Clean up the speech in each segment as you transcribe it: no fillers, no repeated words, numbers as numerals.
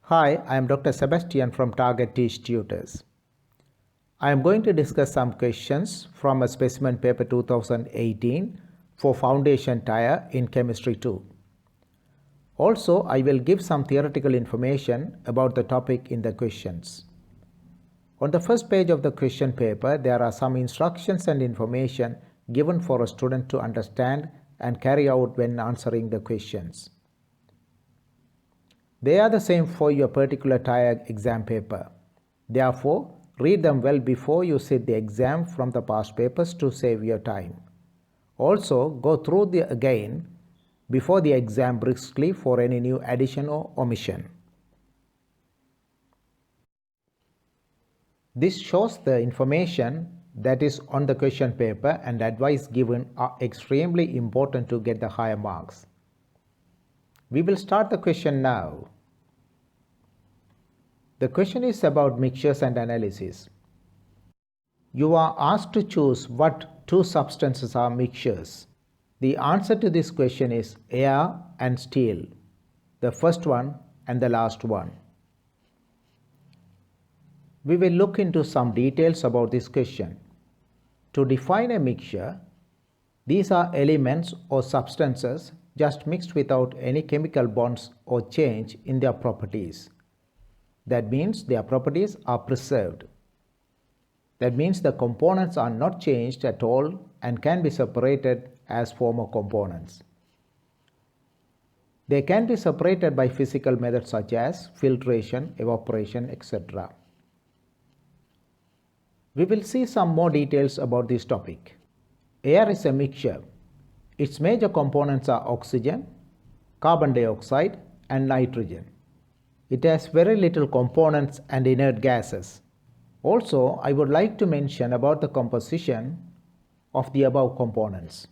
Hi, I am Dr. Sebastian from Target Teach Tutors. I am going to discuss some questions from a specimen paper 2018 for foundation tier in Chemistry 2. Also, I will give some theoretical information about the topic in the questions. On the first page of the question paper, there are some instructions and information given for a student to understand and carry out when answering the questions. They are the same for your particular tier exam paper. Therefore, read them well before you sit the exam from the past papers to save your time. Also, go through again before the exam briskly for any new addition or omission. This shows the information that is on the question paper, and advice given are extremely important to get the higher marks. We will start the question now. The question is about mixtures and analysis. You are asked to choose what two substances are mixtures. The answer to this question is air and steel, the first one and the last one. We will look into some details about this question. To define a mixture, these are elements or substances just mixed without any chemical bonds or change in their properties. That means their properties are preserved. That means the components are not changed at all and can be separated as former components. They can be separated by physical methods such as filtration, evaporation, etc. We will see some more details about this topic. Air is a mixture. Its major components are oxygen, carbon dioxide, and nitrogen. It has very little components and inert gases. Also, I would like to mention about the composition of the above components.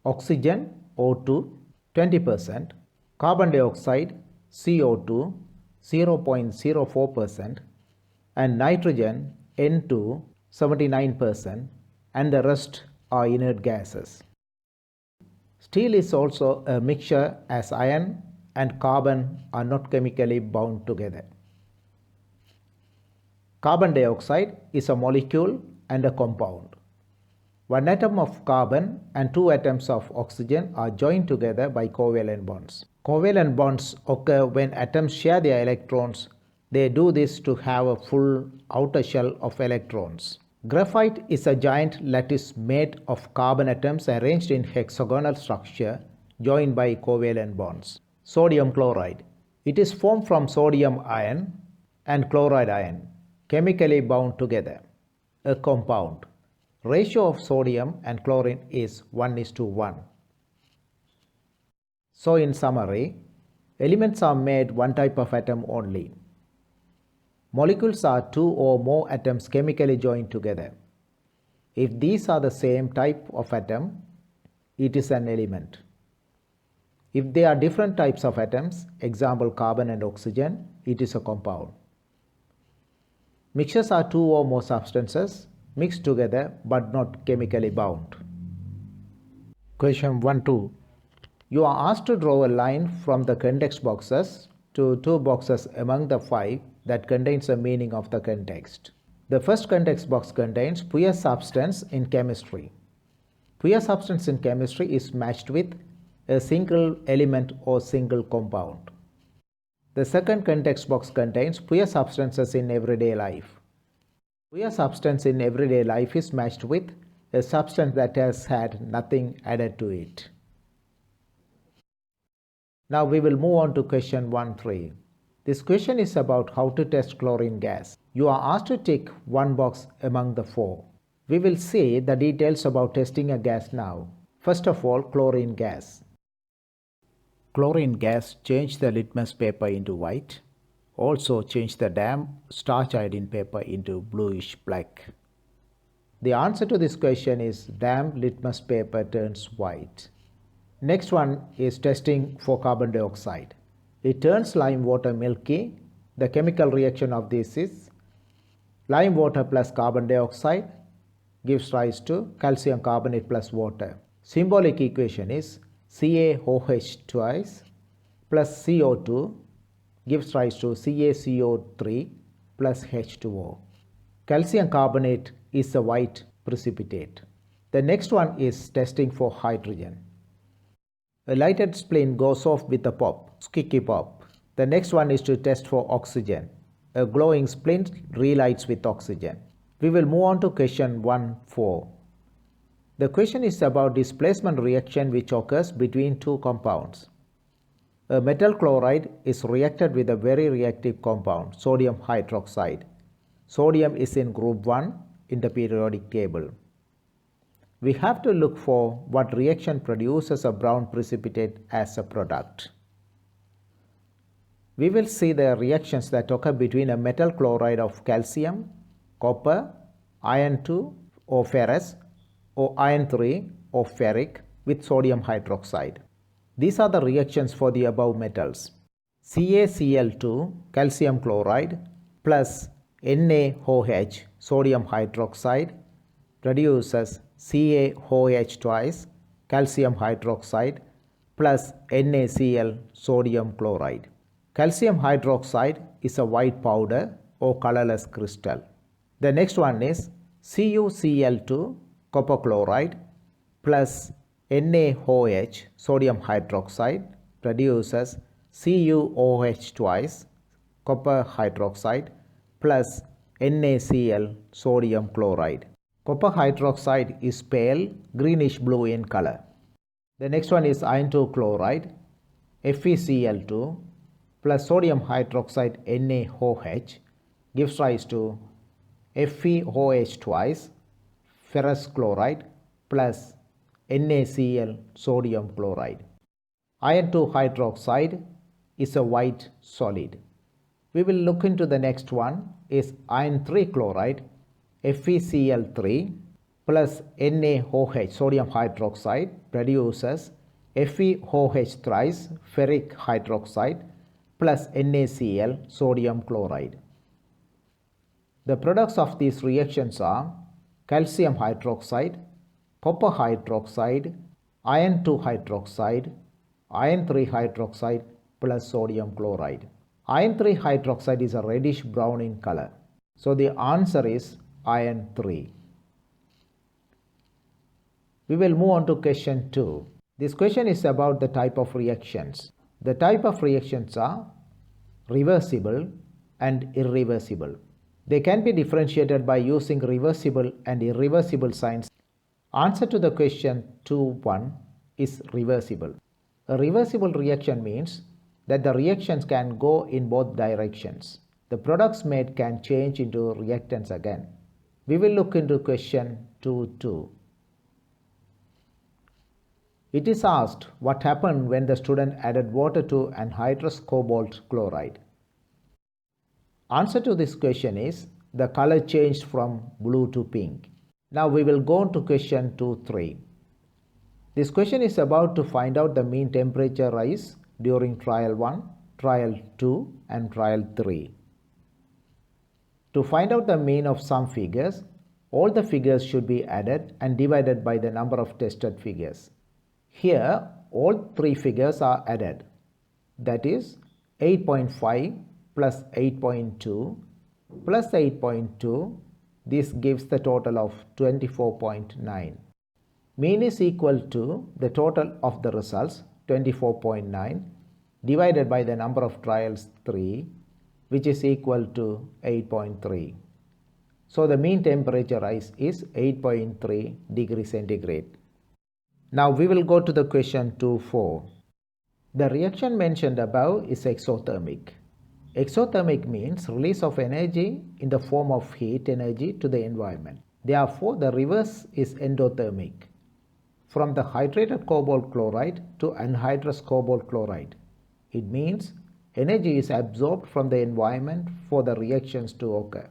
Oxygen, O2, 20%, carbon dioxide, CO2, 0.04%, and nitrogen, N2, 79%, and the rest are inert gases. Steel is also a mixture as iron and carbon are not chemically bound together. Carbon dioxide is a molecule and a compound. One atom of carbon and two atoms of oxygen are joined together by covalent bonds. Covalent bonds occur when atoms share their electrons. They do this to have a full outer shell of electrons. Graphite is a giant lattice made of carbon atoms arranged in hexagonal structure joined by covalent bonds. Sodium chloride. It is formed from sodium ion and chloride ion, chemically bound together. A compound. Ratio of sodium and chlorine is 1:1. So in summary, elements are made one type of atom only. Molecules are two or more atoms chemically joined together. If these are the same type of atom, it is an element. If they are different types of atoms, example carbon and oxygen, it is a compound. Mixtures are two or more substances mixed together but not chemically bound. Question 1-2. You are asked to draw a line from the context boxes to two boxes among the 5 that contains the meaning of the context. The first context box contains pure substance in chemistry. Pure substance in chemistry is matched with a single element or single compound. The second context box contains pure substances in everyday life. Pure substance in everyday life is matched with a substance that has had nothing added to it. Now we will move on to question 1-3. This question is about how to test chlorine gas. You are asked to tick one box among the 4. We will see the details about testing a gas now. First of all, chlorine gas. Chlorine gas changed the litmus paper into white. Also changed the damp starch iodine paper into bluish black. The answer to this question is damp litmus paper turns white. Next one is testing for carbon dioxide. It turns lime water milky. The chemical reaction of this is lime water plus carbon dioxide gives rise to calcium carbonate plus water. Symbolic equation is CaOH twice plus CO2 gives rise to CaCO3 plus H2O. Calcium carbonate is a white precipitate. The next one is testing for hydrogen. A lighted splint goes off with a pop, squeaky pop. The next one is to test for oxygen. A glowing splint relights with oxygen. We will move on to question 1.4. The question is about displacement reaction which occurs between two compounds. A metal chloride is reacted with a very reactive compound, sodium hydroxide. Sodium is in group 1 in the periodic table. We have to look for what reaction produces a brown precipitate as a product. We will see the reactions that occur between a metal chloride of calcium, copper, iron 2 or ferrous, or iron 3 or ferric with sodium hydroxide. These are the reactions for the above metals. CaCl2 calcium chloride plus NaOH sodium hydroxide produces CaOH twice calcium hydroxide plus NaCl sodium chloride. Calcium hydroxide is a white powder or colorless crystal. The next one is CuCl2 copper chloride plus NaOH sodium hydroxide produces CuOH twice copper hydroxide plus NaCl sodium chloride. Copper hydroxide is pale greenish blue in color. The next one is iron 2 chloride FeCl2 plus sodium hydroxide NaOH gives rise to FeOH twice ferrous chloride plus NaCl sodium chloride. Iron 2 hydroxide is a white solid. We will look into the next one is iron 3 chloride FeCl3 plus NaOH sodium hydroxide produces FeOH thrice ferric hydroxide plus NaCl sodium chloride. The products of these reactions are calcium hydroxide, copper hydroxide, iron 2 hydroxide, iron 3 hydroxide plus sodium chloride. Iron 3 hydroxide is a reddish brown in color. So the answer is iron 3. We will move on to question 2. This question is about the type of reactions. The type of reactions are reversible and irreversible. They can be differentiated by using reversible and irreversible signs. Answer to the question 2.1 is reversible. A reversible reaction means that the reactions can go in both directions. The products made can change into reactants again. We will look into question 2.2. It is asked what happened when the student added water to anhydrous cobalt chloride. Answer to this question is the color changed from blue to pink. Now we will go on to question 2.3. This question is about to find out the mean temperature rise during trial 1, trial 2 and trial 3. To find out the mean of some figures, all the figures should be added and divided by the number of tested figures. Here all three figures are added, that is 8.5 plus 8.2 plus 8.2, this gives the total of 24.9. Mean is equal to the total of the results 24.9 divided by the number of trials 3, which is equal to 8.3. So the mean temperature rise is 8.3 degrees centigrade. Now we will go to the question 2.4. The reaction mentioned above is exothermic. Exothermic means release of energy in the form of heat energy to the environment. Therefore, the reverse is endothermic. From the hydrated cobalt chloride to anhydrous cobalt chloride. It means energy is absorbed from the environment for the reactions to occur.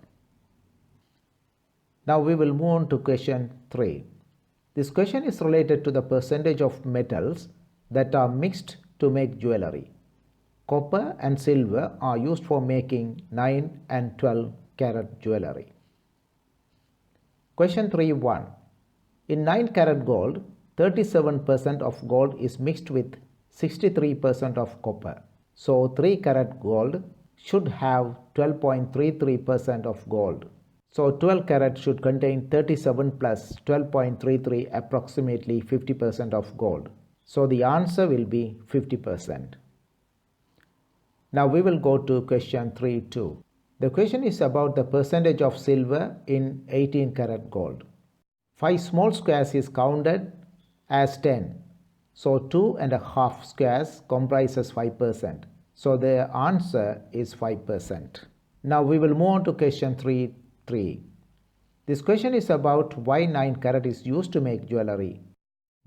Now we will move on to question 3. This question is related to the percentage of metals that are mixed to make jewelry. Copper and silver are used for making 9 and 12 carat jewelry. Question 3.1. In 9 carat gold, 37% of gold is mixed with 63% of copper. So 3 karat gold should have 12.33% of gold. So 12 karat should contain 37 plus 12.33 approximately 50% of gold. So the answer will be 50%. Now we will go to question 3.2. The question is about the percentage of silver in 18 karat gold. 5 small squares is counted as 10. So 2.5 squares comprises 5%. So the answer is 5%. Now we will move on to question 3.3. This question is about why 9 karat is used to make jewelry.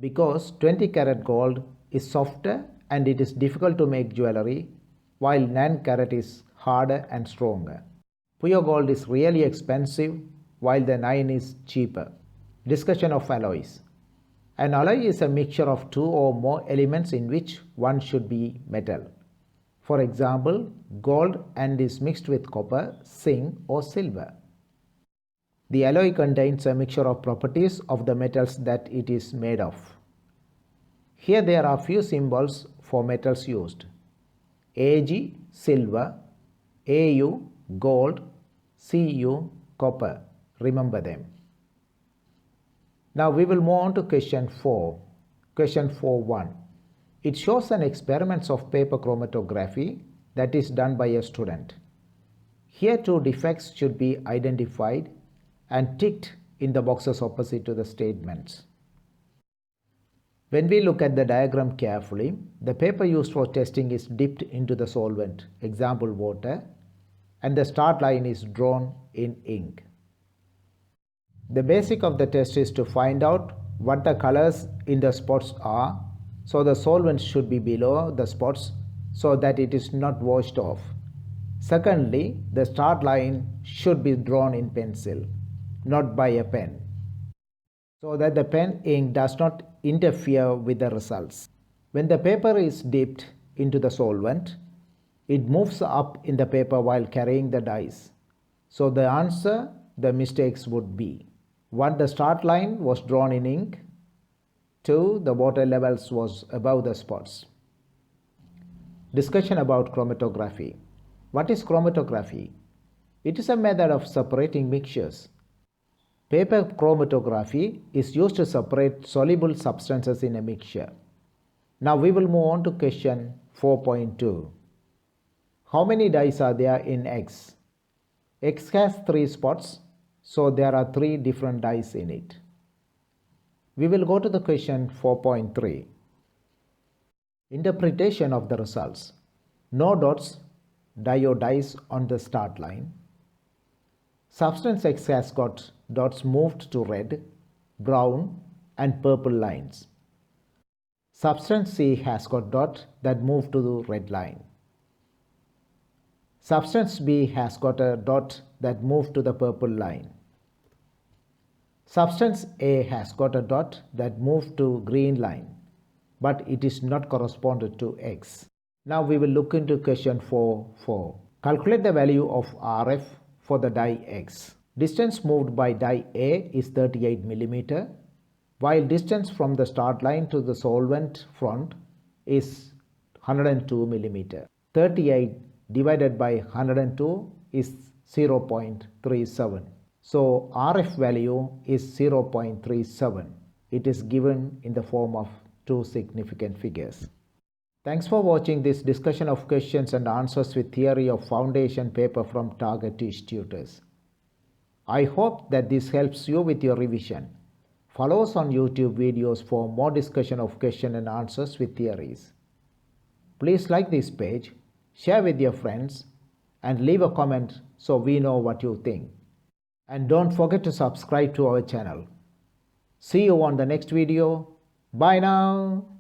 Because 20 karat gold is softer and it is difficult to make jewelry, while 9 karat is harder and stronger. Pure gold is really expensive while the 9 is cheaper. Discussion of alloys. An alloy is a mixture of 2 or more elements in which one should be metal. For example, gold and is mixed with copper, zinc or silver. The alloy contains a mixture of properties of the metals that it is made of. Here there are few symbols for metals used. Ag, silver, Au, gold, Cu, copper. Remember them. Now we will move on to question 4. Question 4.1. It shows an experiment of paper chromatography that is done by a student. Here 2 defects should be identified and ticked in the boxes opposite to the statements. When we look at the diagram carefully, the paper used for testing is dipped into the solvent, example water, and the start line is drawn in ink. The basic of the test is to find out what the colors in the spots are, so the solvent should be below the spots so that it is not washed off. Secondly, the start line should be drawn in pencil, not by a pen, so that the pen ink does not interfere with the results. When the paper is dipped into the solvent, it moves up in the paper while carrying the dies. So the answer, the mistakes would be 1. The start line was drawn in ink. 2. The water levels was above the spots. Discussion about chromatography. What is chromatography? It is a method of separating mixtures. Paper chromatography is used to separate soluble substances in a mixture. Now we will move on to question 4.2. How many dies are there in X? X has 3 spots, so there are 3 different dies in it. We will go to the question 4.3. Interpretation of the results. No dots, die or dies on the start line. Substance X has got dots moved to red, brown and purple lines. Substance C has got dot that moved to the red line. Substance B has got a dot that moved to the purple line. Substance A has got a dot that moved to green line, but it is not corresponded to X. Now we will look into question 4.4. Calculate the value of RF for the die X. Distance moved by die A is 38 mm, while distance from the start line to the solvent front is 102 mm. 38 divided by 102 is 0.37. So RF value is 0.37. It is given in the form of 2 significant figures. Thanks for watching this discussion of questions and answers with theory of foundation paper from Target Teach Tutors. I hope that this helps you with your revision. Follow us on YouTube videos for more discussion of question and answers with theories. Please like this page, share with your friends, and leave a comment so we know what you think. And don't forget to subscribe to our channel. See you on the next video. Bye now.